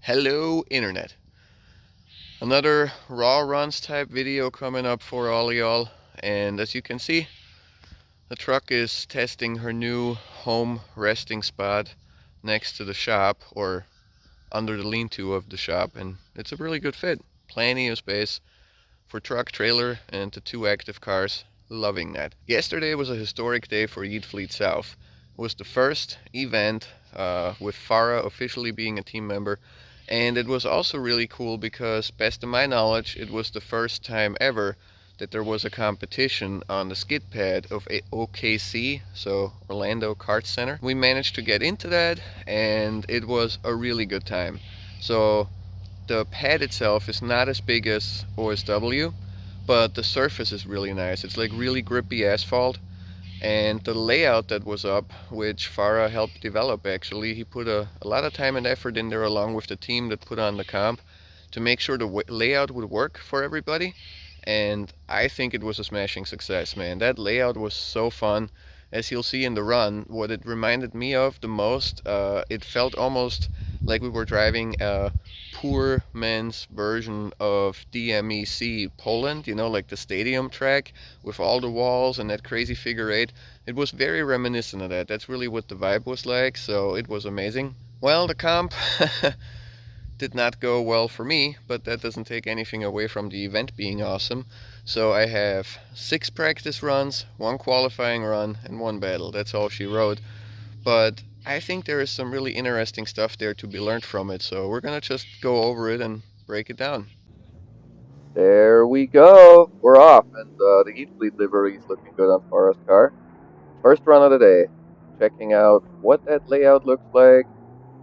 Hello, Internet. Another raw runs type video coming up for all y'all. And as you can see, the truck is testing her new home resting spot next to the shop or under the lean-to of the shop. And it's a really good fit. Plenty of space for truck, trailer, and the two active cars. Loving that. Yesterday was a historic day for Yeet Fleet South. It was the first event with Farah officially being a team member, and it was also really cool because, best of my knowledge, it was the first time ever that there was a competition on the skid pad of OKC, so Orlando Kart Center. We managed to get into that, and it was a really good time. So the pad itself is not as big as OSW, but the surface is really nice. It's like really grippy asphalt, and the layout that was up, which Farah helped develop actually, he put a lot of time and effort in there along with the team that put on the comp to make sure the layout would work for everybody. And I think it was a smashing success, man. That layout was so fun. As you'll see in the run, what it reminded me of the most, it felt almost like we were driving a poor man's version of DMEC Poland, like the stadium track with all the walls and that crazy figure eight. It was very reminiscent of that. That's really what the vibe was like, so it was amazing. Well, the comp did not go well for me, but that doesn't take anything away from the event being awesome. So I have 6 practice runs, 1 qualifying run, and 1 battle. That's all she wrote. But I think there is some really interesting stuff there to be learned from it, so we're gonna just go over it and break it down. There we go. We're off, and the Yeet Fleet livery is looking good on Farah's car. First run of the day. Checking out what that layout looks like,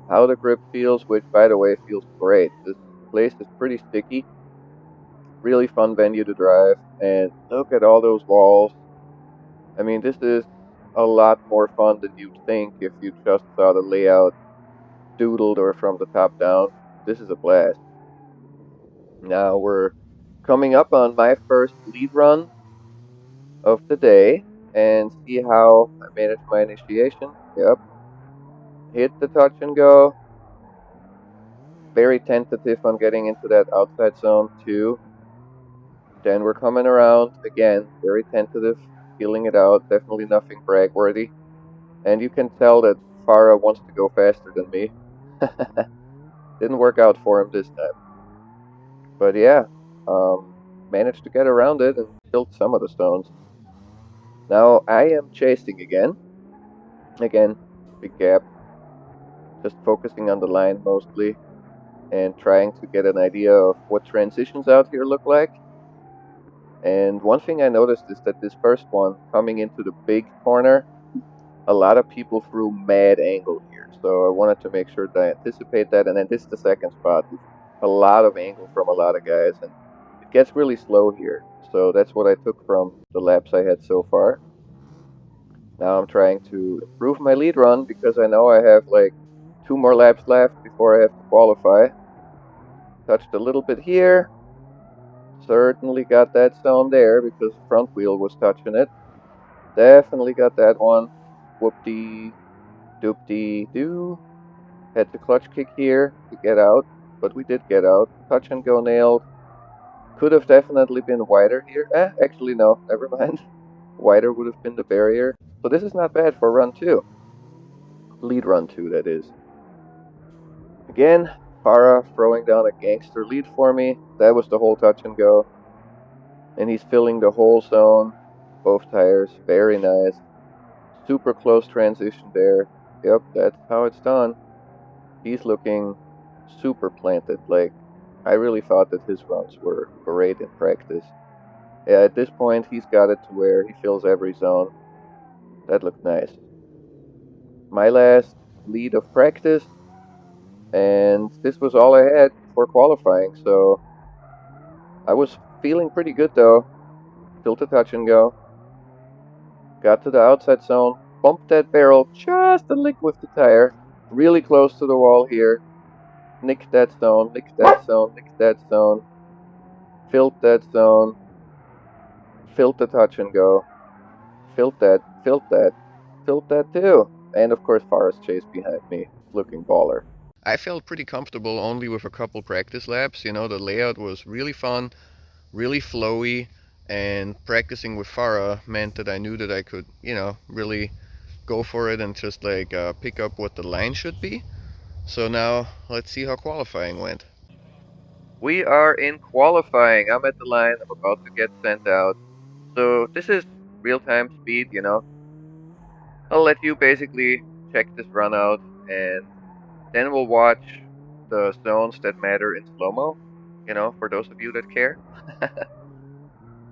how the grip feels, which, by the way, feels great. This place is pretty sticky. Really fun venue to drive, and look at all those walls. I mean, this is a lot more fun than you'd think if you just saw the layout doodled or from the top down. This is a blast. Now we're coming up on my first lead run of the day and see how I manage my initiation. Yep. Hit the touch and go. Very tentative on getting into that outside zone too. Then we're coming around again, very tentative, feeling it out. Definitely nothing brag worthy. And you can tell that Farah wants to go faster than me. Didn't work out for him this time. But yeah, managed to get around it and killed some of the stones. Now I am chasing again. Again, big gap. Just focusing on the line mostly and trying to get an idea of what transitions out here look like. And one thing I noticed is that this first one, coming into the big corner, a lot of people threw mad angle here. So I wanted to make sure that I anticipate that. And then this is the second spot. A lot of angle from a lot of guys. And it gets really slow here. So that's what I took from the laps I had so far. Now I'm trying to improve my lead run because I know I have like 2 more laps left before I have to qualify. Touched a little bit here. Certainly got that zone there because the front wheel was touching it. Definitely got that one. Whoop-dee, doop-dee-doo. Had the clutch kick here to get out, but we did get out. Touch and go nailed. Could have definitely been wider here. Actually no, never mind. Wider would have been the barrier. So this is not bad for run 2. Lead run 2, that is. Again, Farah throwing down a gangster lead for me. That was the whole touch and go. And he's filling the whole zone. Both tires, very nice. Super close transition there. Yep, that's how it's done. He's looking super planted. Like, I really thought that his runs were great in practice. Yeah, at this point, he's got it to where he fills every zone. That looked nice. My last lead of practice, and this was all I had for qualifying, so I was feeling pretty good though. Still to touch and go. Got to the outside zone, bumped that barrel just a lick with the tire, really close to the wall here. Nicked that zone, nicked that zone, nicked that zone, filled that zone, filled the touch and go, filled that, filled that, filled that too. And of course, Forest chased behind me, looking baller. I felt pretty comfortable only with a couple practice laps. The layout was really fun, really flowy, and practicing with Farah meant that I knew that I could, really go for it and just like pick up what the line should be. So now let's see how qualifying went. We are in qualifying. I'm at the line. I'm about to get sent out. So this is real time speed. I'll let you basically check this run out, and then we'll watch the zones that matter in slow mo, for those of you that care.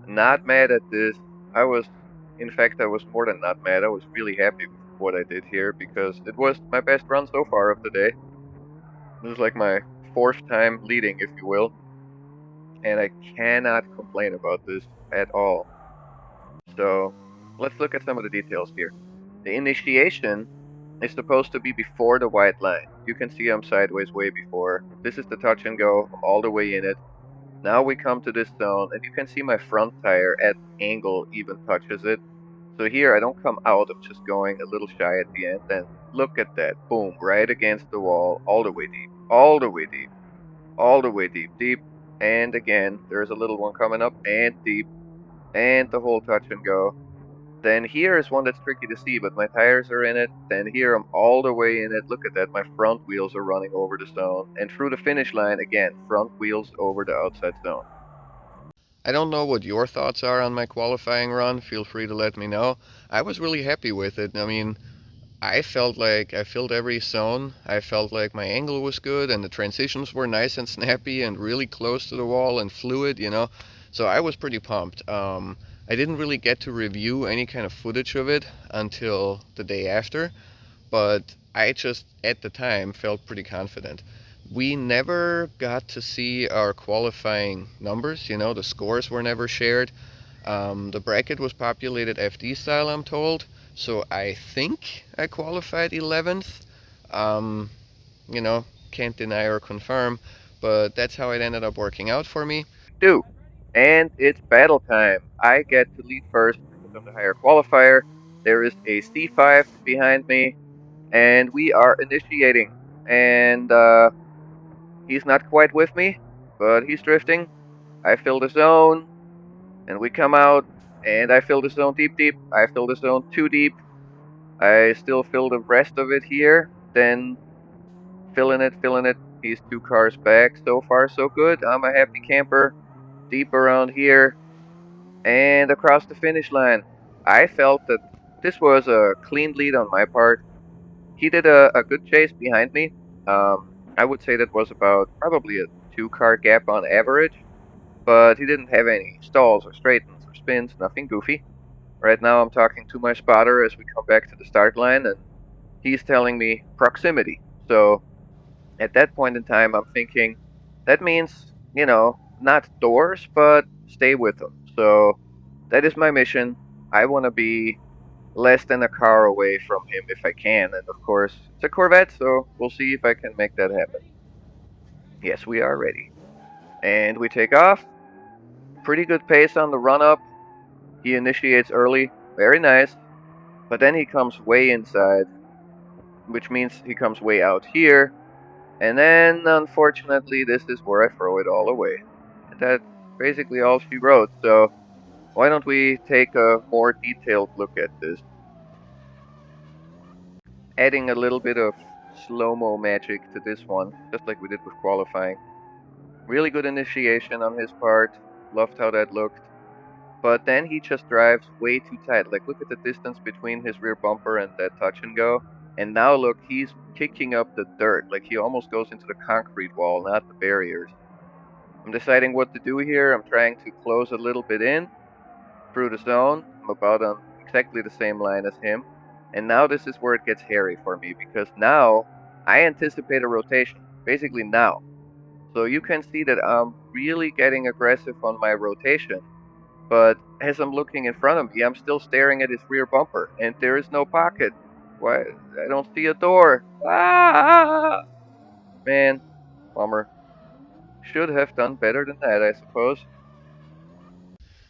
Not mad at this. I was, in fact, I was more than not mad. I was really happy with what I did here because it was my best run so far of the day. This is like my fourth time leading, if you will, and I cannot complain about this at all. So let's look at some of the details here. The initiation is supposed to be before the white line. You can see I'm sideways way before. This is the touch and go. I'm all the way in it. Now we come to this zone, and you can see my front tire at angle even touches it. So here I don't come out, I'm just going a little shy at the end, and look at that. Boom, right against the wall, all the way deep, all the way deep, all the way deep, deep. And again, there's a little one coming up, and deep, and the whole touch and go. Then here is one that's tricky to see, but my tires are in it. Then here I'm all the way in it. Look at that, my front wheels are running over the zone. And through the finish line, again, front wheels over the outside zone. I don't know what your thoughts are on my qualifying run. Feel free to let me know. I was really happy with it. I mean, I felt like I filled every zone. I felt like my angle was good and the transitions were nice and snappy and really close to the wall and fluid. So I was pretty pumped. I didn't really get to review any kind of footage of it until the day after, but I just at the time felt pretty confident. We never got to see our qualifying numbers, the scores were never shared. The bracket was populated FD style, I'm told, so I think I qualified 11th. Um, you know, can't deny or confirm, but that's how it ended up working out for me. Do. And it's battle time. I get to lead first because I'm the higher qualifier. There is a C5 behind me, and we are initiating. And he's not quite with me, but he's drifting. I fill the zone, and we come out, and I fill the zone deep, deep. I fill the zone too deep. I still fill the rest of it here. Then filling it, filling it. He's 2 cars back. So far, so good. I'm a happy camper. Deep around here and across the finish line. I felt that this was a clean lead on my part. He did a good chase behind me. I would say that was about probably a 2 car gap on average, but he didn't have any stalls or straightens or spins, nothing goofy. Right now I'm talking to my spotter as we come back to the start line, and he's telling me proximity. So at that point in time, I'm thinking that means, not doors, but stay with them. So that is my mission. I want to be less than a car away from him if I can. And of course, it's a Corvette, so we'll see if I can make that happen. Yes, we are ready. And we take off. Pretty good pace on the run up. He initiates early. Very nice. But then he comes way inside, which means he comes way out here. And then, unfortunately, this is where I throw it all away. And that's basically all she wrote, so why don't we take a more detailed look at this? Adding a little bit of slow-mo magic to this one, just like we did with qualifying. Really good initiation on his part, loved how that looked. But then he just drives way too tight. Like, look at the distance between his rear bumper and that touch and go. And now look, he's kicking up the dirt. Like, he almost goes into the concrete wall, not the barriers. I'm deciding what to do here. I'm trying to close a little bit in through the zone. I'm about on exactly the same line as him. And now this is where it gets hairy for me because now I anticipate a rotation. Basically now. So you can see that I'm really getting aggressive on my rotation. But as I'm looking in front of me, I'm still staring at his rear bumper. And there is no pocket. Why? I don't see a door. Ah! Man, bummer. Should have done better than that, I suppose.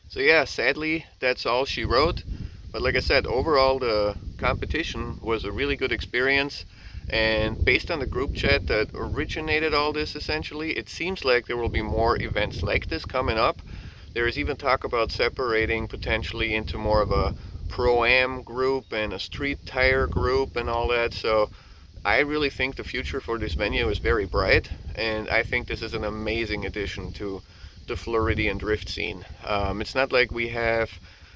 So yeah, sadly, that's all she wrote. But like I said, overall the competition was a really good experience. And based on the group chat that originated all this, essentially, it seems like there will be more events like this coming up. There is even talk about separating potentially into more of a pro-am group and a street tire group and all that. So I really think the future for this venue is very bright, and I think this is an amazing addition to the Floridian drift scene. It's not like we have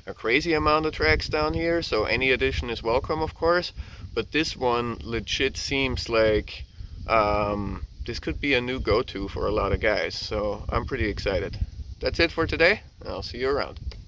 a crazy amount of tracks down here, so any addition is welcome, of course, but this one legit seems like this could be a new go-to for a lot of guys, so I'm pretty excited. That's it for today. I'll see you around.